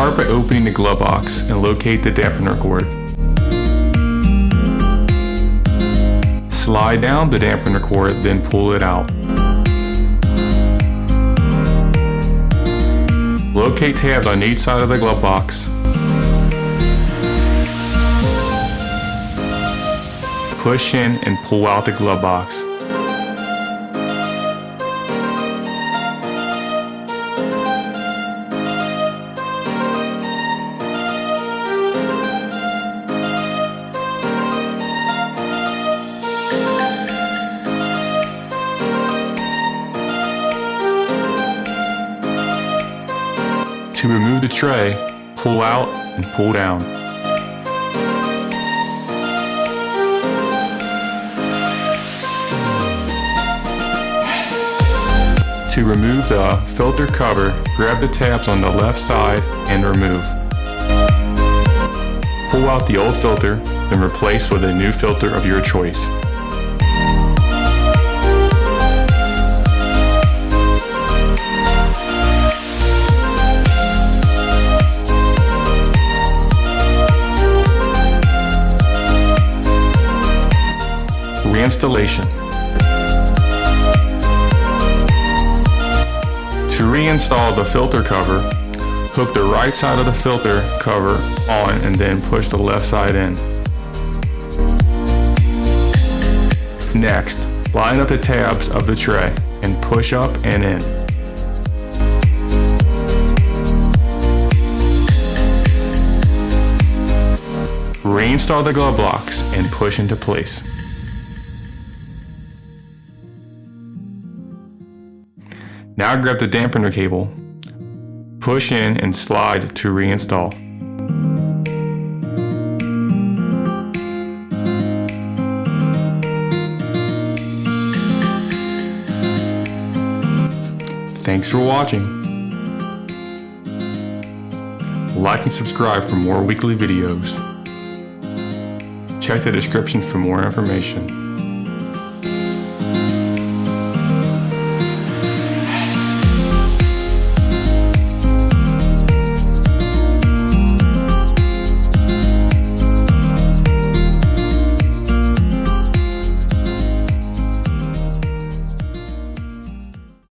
Start by opening the glove box and locate the dampener cord. Slide down the dampener cord, then pull it out. Locate tabs on each side of the glove box. Push in and pull out the glove box. To remove the tray, pull out and pull down. To remove the filter cover, grab the tabs on the left side and remove. Pull out the old filter, then replace with a new filter of your choice. Reinstallation. To reinstall the filter cover, hook the right side of the filter cover on and then push the left side in. Next, line up the tabs of the tray and push up and in. Reinstall the glove box and push into place. Now grab the dampener cable, push in and slide to reinstall. Thanks for watching. Like and subscribe for more weekly videos. Check the description for more information.